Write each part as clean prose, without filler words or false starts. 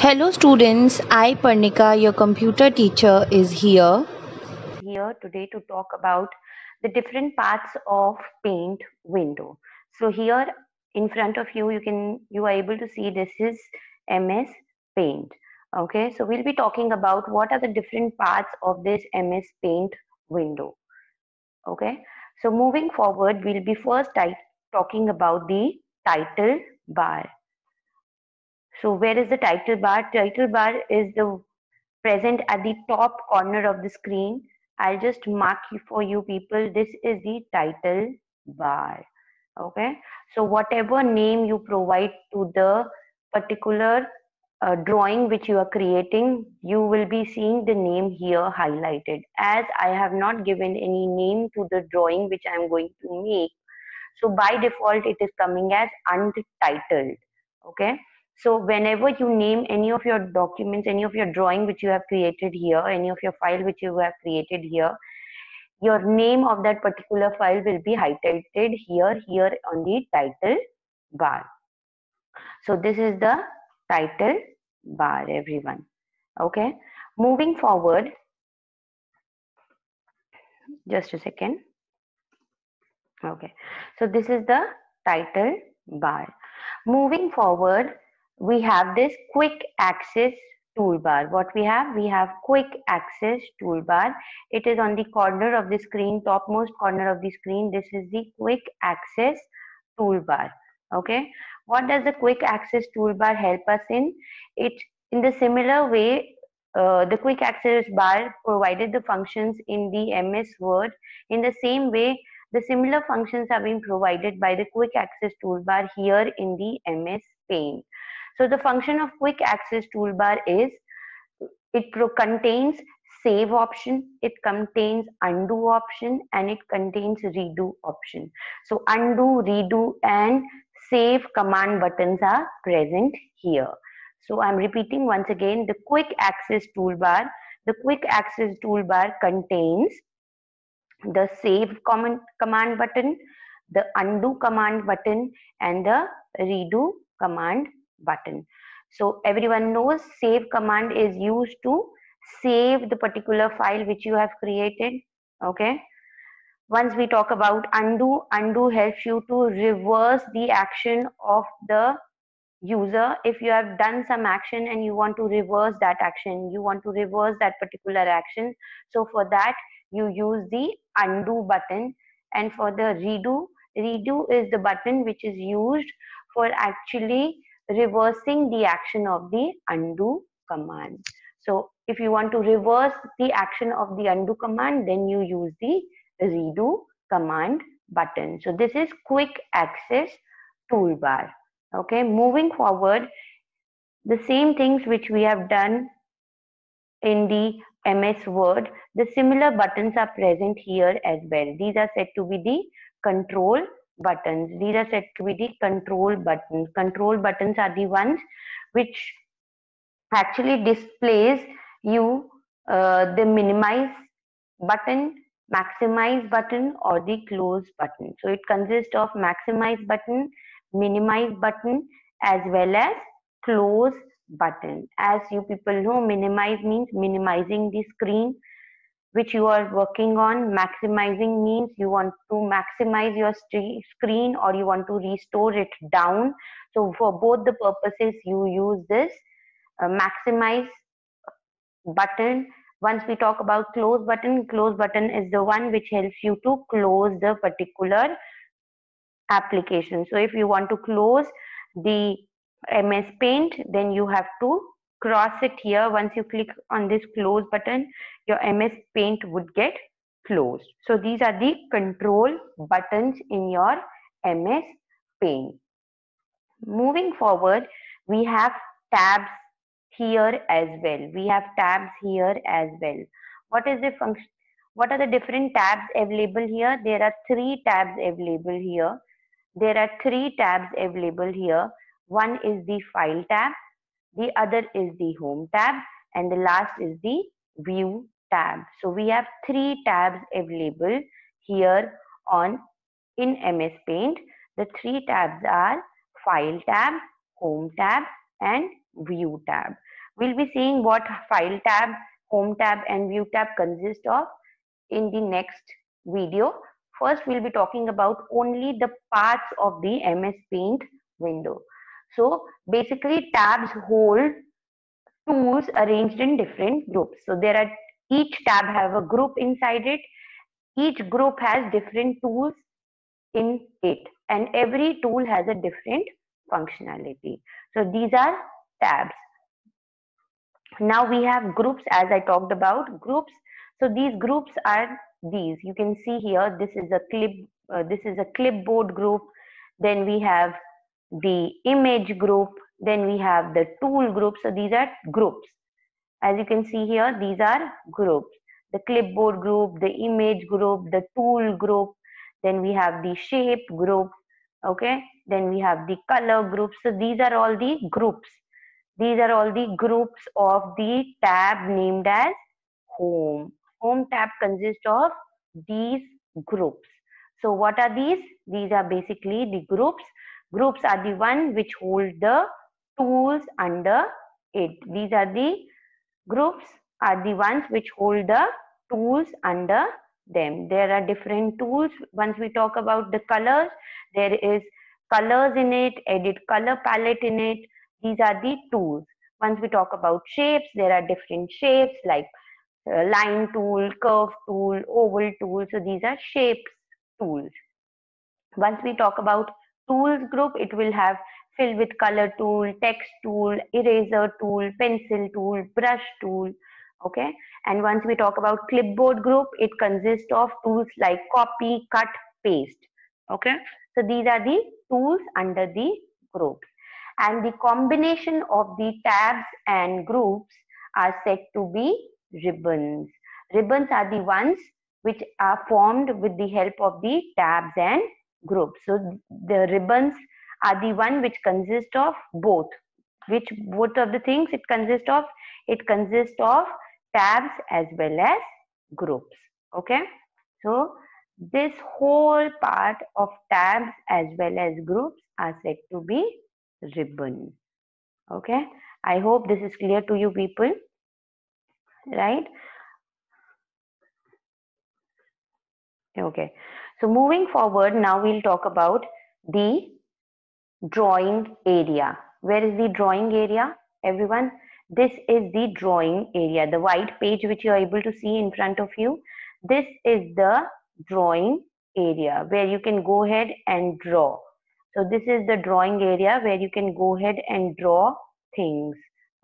Hello students, I Parnika, your computer teacher is here. Here today to talk about the different parts of paint window. So here in front of you, you are able to see this is MS Paint. Okay, so we'll be talking about what are the different parts of this MS Paint window. Okay, so moving forward, we'll be first talking about the title bar. So where is the title bar? Title bar is the present at the top corner of the screen. I'll just mark for you people. This is the title bar. Okay. So whatever name you provide to the particular drawing which you are creating, you will be seeing the name here highlighted. As I have not given any name to the drawing which I am going to make, so by default it is coming as untitled. Okay, so whenever you name any of your documents, any of your drawing which you have created here, any of your file which you have created here, your name of that particular file will be highlighted here on the title bar. So this is the title bar, everyone. Okay, moving forward, just a second. Okay, so this is the title bar. Moving forward, we have this quick access toolbar. What we have? We have quick access toolbar. It is on the corner of the screen, topmost corner of the screen. This is the quick access toolbar. Okay, what does the quick access toolbar help us in? It in the similar way, the quick access bar provided the functions in the MS Word. In the same way, the similar functions have been provided by the quick access toolbar here in the MS Paint. So the function of quick access toolbar is it contains save option, it contains undo option, and it contains redo option. So undo, redo, and save command buttons are present here. So I'm repeating once again, the quick access toolbar. The quick access toolbar contains the save command button, the undo command button, and the redo command button. So everyone knows save command is used to save the particular file which you have created. Okay. Once we talk about undo, undo helps you to reverse the action of the user. If you have done some action and you want to reverse that action, you want to reverse that particular action, so for that you use the undo button. And for the redo, redo is the button which is used for actually reversing the action of the undo command. So if you want to reverse the action of the undo command, then you use the redo command button. So this is quick access toolbar. Okay, moving forward, the same things which we have done in the MS Word, the similar buttons are present here as well. These are said to be the control buttons. These are said to be the control buttons. Control buttons are the ones which actually displays you the minimize button, maximize button, or the close button. So it consists of maximize button, minimize button, as well as close button. As you people know, minimize means minimizing the screen which you are working on. Maximizing means you want to maximize your screen, or you want to restore it down. So for both the purposes you use this maximize button. Once we talk about close button is the one which helps you to close the particular application. So if you want to close the MS Paint, then you have to cross it here. Once you click on this close button, your MS Paint would get closed. So these are the control buttons in your MS Paint. Moving forward, we have tabs here as well. We have tabs here as well. What is the function? What are the different tabs available here? There are three tabs available here. There are three tabs available here. One is the file tab, the other is the home tab, and the last is the view tab. So we have three tabs available here on in MS Paint. The three tabs are file tab, home tab, and view tab. We'll be seeing what File tab, Home tab and View tab consist of in the next video. First, we'll be talking about only the parts of the MS Paint window. So basically, tabs hold tools arranged in different groups. So each tab have a group inside it. Each group has different tools in it, and every tool has a different functionality. So these are tabs. Now we have groups, as I talked about groups. So these groups are these. You can see here. This is a clipboard group. Then we have the image group. Then we have the tool group. So these are groups. As you can see here, these are groups. The clipboard group, the image group, the tool group. Then we have the shape group. Okay. Then we have the color group. So these are all the groups. These are all the groups of the tab named as Home. Home tab consists of these groups. So what are these? These are basically the groups. Groups are the one which hold the tools under it. These are the groups are the ones which hold the tools under them. There are different tools. Once we talk about the colors, there is colors in it, edit color palette in it. These are the tools. Once we talk about shapes, there are different shapes like line tool, curve tool, oval tool. So these are shapes tools. Once we talk about tools group, it will have fill with color tool, text tool, eraser tool, pencil tool, brush tool. Okay. And once we talk about clipboard group, it consists of tools like copy, cut, paste. Okay. So these are the tools under the groups. And the combination of the tabs and groups are said to be ribbons. Ribbons are the ones which are formed with the help of the tabs and groups. So the ribbons are the one which consist of both. Which both of the things it consists of? It consists of tabs as well as groups. Okay. So this whole part of tabs as well as groups are said to be ribbon. Okay. I hope this is clear to you people. Right. Okay. So moving forward, now we'll talk about the drawing area. Where is the drawing area, everyone? This is the drawing area, the white page which you are able to see in front of you. This is the drawing area where you can go ahead and draw. So this is the drawing area where you can go ahead and draw things.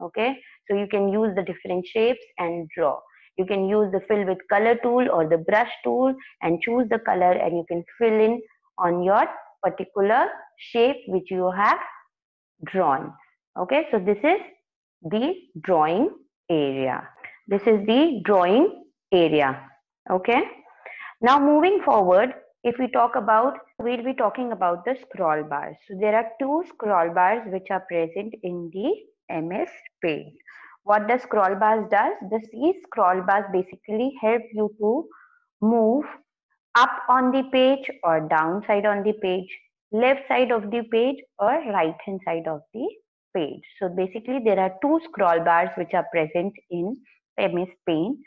Okay, so you can use the different shapes and draw. You can use the fill with color tool or the brush tool and choose the color, and you can fill in on your particular shape which you have drawn. Okay, so this is the drawing area. This is the drawing area. Okay, now moving forward, if we talk about, we'll be talking about the scroll bars. So there are two scroll bars which are present in the MS Paint. What the scroll bars does? These scroll bars basically help you to move up on the page or down side on the page, left side of the page or right hand side of the page. So basically there are two scroll bars which are present in MS Paint.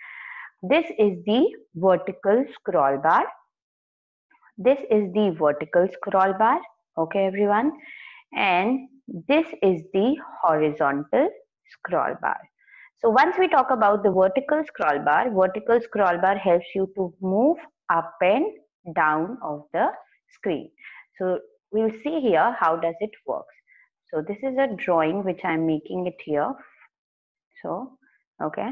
This is the vertical scroll bar. This is the vertical scroll bar. Okay, everyone. And this is the horizontal scroll bar. So once we talk about the vertical scroll bar helps you to move up and down of the screen. So we'll see here how does it work. So this is a drawing which I'm making it here. So, okay.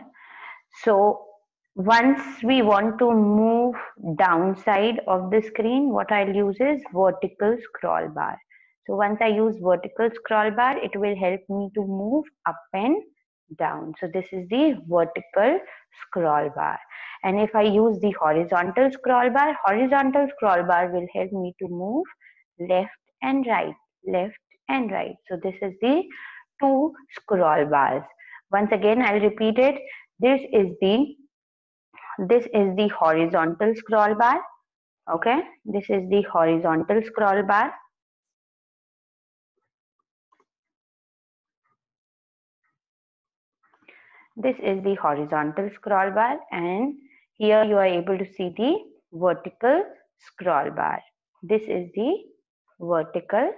So once we want to move downside of the screen, what I'll use is vertical scroll bar. So once I use vertical scroll bar, it will help me to move up and down. So this is the vertical scroll bar. And if I use the horizontal scroll bar will help me to move left and right, left and right. So this is the two scroll bars. Once again, I'll repeat it. This is the horizontal scroll bar. Okay, this is the horizontal scroll bar. This is the horizontal scroll bar, and here you are able to see the vertical scroll bar. This is the vertical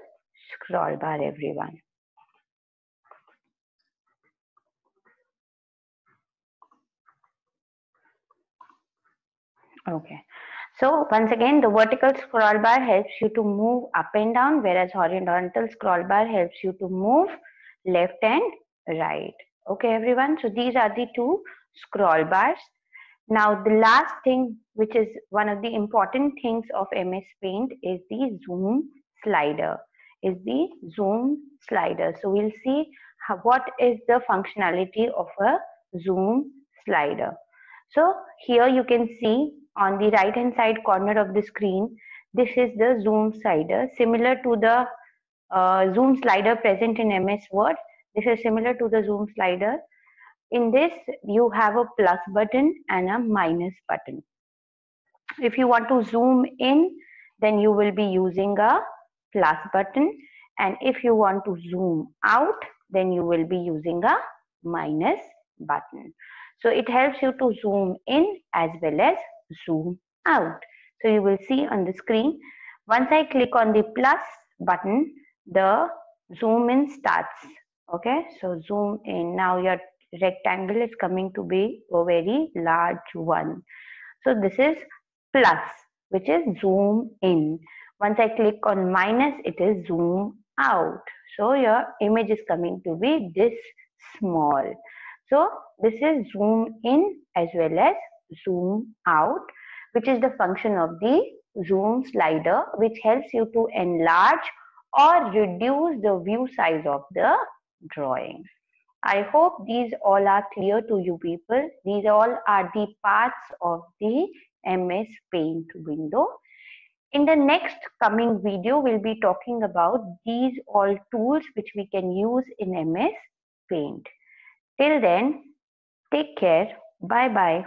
scroll bar, everyone. Okay. So once again, the vertical scroll bar helps you to move up and down, whereas horizontal scroll bar helps you to move left and right. Okay, everyone. So these are the two scroll bars. Now, the last thing, which is one of the important things of MS Paint, is the zoom slider. So we'll see what is the functionality of a zoom slider. So here you can see on the right hand side corner of the screen, this is the zoom slider, similar to the zoom slider present in MS Word. This is similar to the zoom slider. In this, you have a plus button and a minus button. If you want to zoom in, then you will be using a plus button, and if you want to zoom out, then you will be using a minus button. So it helps you to zoom in as well as zoom out. So you will see on the screen, once I click on the plus button, the zoom in starts. Okay, so zoom in. Now your rectangle is coming to be a very large one. So this is plus, which is zoom in. Once I click on minus, it is zoom out. So your image is coming to be this small. So this is zoom in as well as zoom out, which is the function of the zoom slider, which helps you to enlarge or reduce the view size of the drawing. I hope these all are clear to you people. These all are the parts of the MS Paint window. In the next coming video, we'll be talking about these all tools which we can use in MS Paint. Till then, take care. Bye bye.